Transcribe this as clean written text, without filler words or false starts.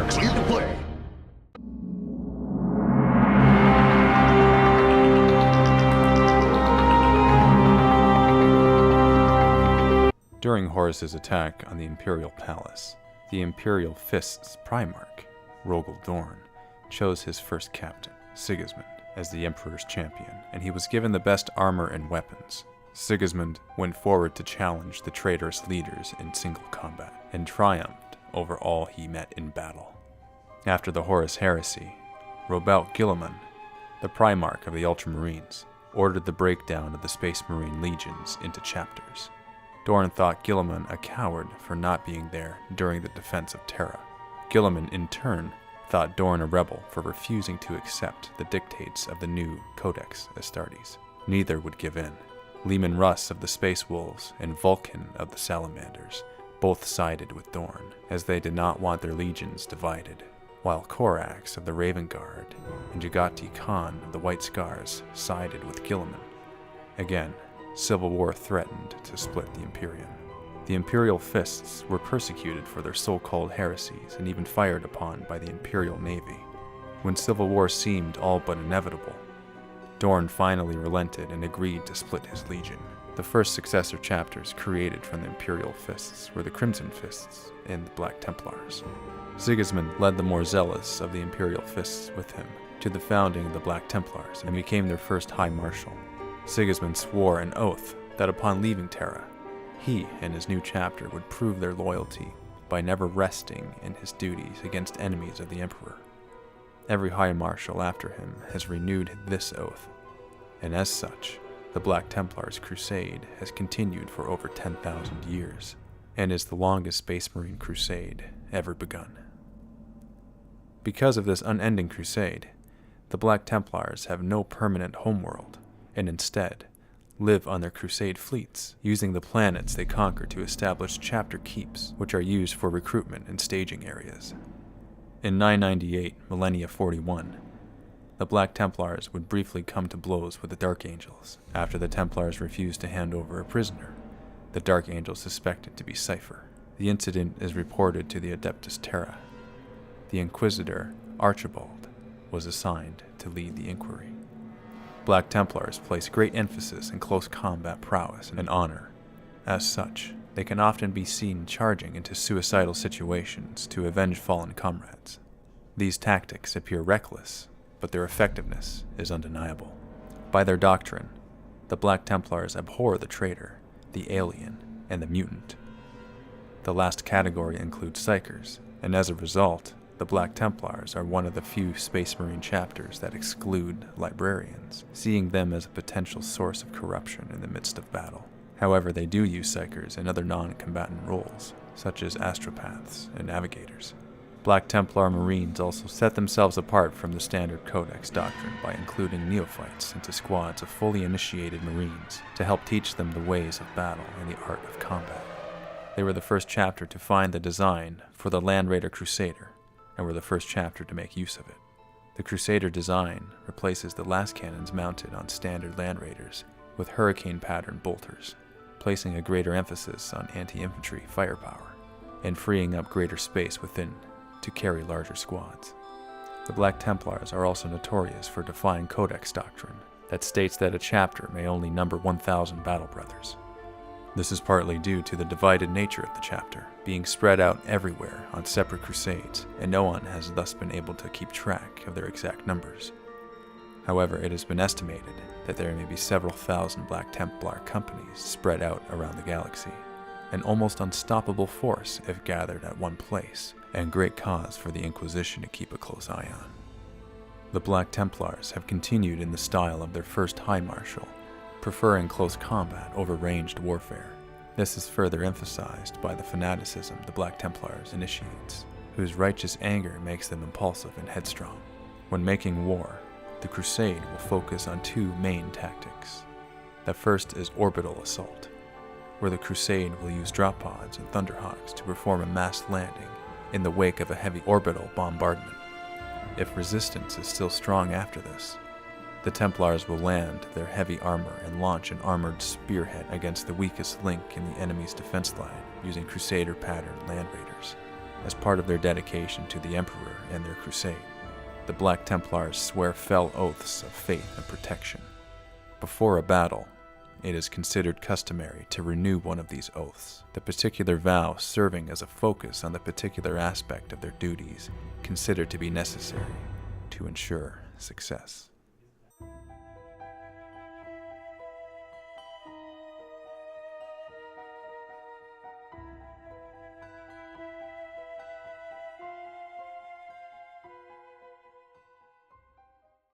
clear to play. During Horus's attack on the Imperial Palace, the Imperial Fists Primarch, Rogel Dorn, chose his first captain, Sigismund, as the Emperor's champion, and he was given the best armor and weapons. Sigismund went forward to challenge the traitorous leaders in single combat, and triumphed over all he met in battle. After the Horus heresy, Robout Guilliman, the Primarch of the Ultramarines, ordered the breakdown of the Space Marine legions into chapters. Dorn thought Guilliman a coward for not being there during the defense of Terra. Guilliman, in turn, thought Dorn a rebel for refusing to accept the dictates of the new Codex Astartes. Neither would give in. Leman Russ of the Space Wolves and Vulcan of the Salamanders both sided with Dorn, as they did not want their legions divided, while Korax of the Raven Guard and Jagati Khan of the White Scars sided with Guilliman. Again, civil war threatened to split the Imperium. The Imperial Fists were persecuted for their so-called heresies and even fired upon by the Imperial Navy. When civil war seemed all but inevitable, Dorn finally relented and agreed to split his legion. The first successor chapters created from the Imperial Fists were the Crimson Fists and the Black Templars. Sigismund led the more zealous of the Imperial Fists with him to the founding of the Black Templars and became their first High Marshal. Sigismund swore an oath that upon leaving Terra, he and his new chapter would prove their loyalty by never resting in his duties against enemies of the Emperor. Every High Marshal after him has renewed this oath, and as such, the Black Templars' crusade has continued for over 10,000 years, and is the longest Space Marine crusade ever begun. Because of this unending crusade, the Black Templars have no permanent homeworld, and instead live on their crusade fleets, using the planets they conquer to establish chapter keeps, which are used for recruitment and staging areas. In 998, Millennia 41, the Black Templars would briefly come to blows with the Dark Angels, after the Templars refused to hand over a prisoner, the Dark Angels suspected to be Cypher. The incident is reported to the Adeptus Terra. The Inquisitor, Archibald, was assigned to lead the inquiry. Black Templars place great emphasis in close combat prowess and honor. As such, they can often be seen charging into suicidal situations to avenge fallen comrades. These tactics appear reckless, but their effectiveness is undeniable. By their doctrine, the Black Templars abhor the traitor, the alien, and the mutant. The last category includes Psychers, and as a result, the Black Templars are one of the few Space Marine chapters that exclude librarians, seeing them as a potential source of corruption in the midst of battle. However, they do use Psychers in other non-combatant roles, such as astropaths and navigators. Black Templar Marines also set themselves apart from the standard Codex doctrine by including neophytes into squads of fully initiated Marines to help teach them the ways of battle and the art of combat. They were the first chapter to find the design for the Land Raider Crusader, and were the first chapter to make use of it. The Crusader design replaces the last cannons mounted on standard Land Raiders with hurricane-pattern bolters, placing a greater emphasis on anti-infantry firepower, and freeing up greater space within to carry larger squads. The Black Templars are also notorious for defying Codex doctrine that states that a chapter may only number 1,000 battle brothers. This is partly due to the divided nature of the chapter, being spread out everywhere on separate crusades, and no one has thus been able to keep track of their exact numbers. However, it has been estimated that there may be several thousand Black Templar companies spread out around the galaxy, an almost unstoppable force if gathered at one place, and great cause for the Inquisition to keep a close eye on. The Black Templars have continued in the style of their first High Marshal, preferring close combat over ranged warfare. This is further emphasized by the fanaticism the Black Templars initiates, whose righteous anger makes them impulsive and headstrong. When making war, the Crusade will focus on two main tactics. The first is Orbital Assault, where the Crusade will use drop pods and Thunderhawks to perform a mass landing in the wake of a heavy orbital bombardment. If resistance is still strong after this, the Templars will land their heavy armor and launch an armored spearhead against the weakest link in the enemy's defense line using Crusader-pattern Land Raiders. as part of their dedication to the Emperor and their crusade. The Black Templars swear fell oaths of faith and protection. Before a battle, it is considered customary to renew one of these oaths, the particular vow serving as a focus on the particular aspect of their duties considered to be necessary to ensure success.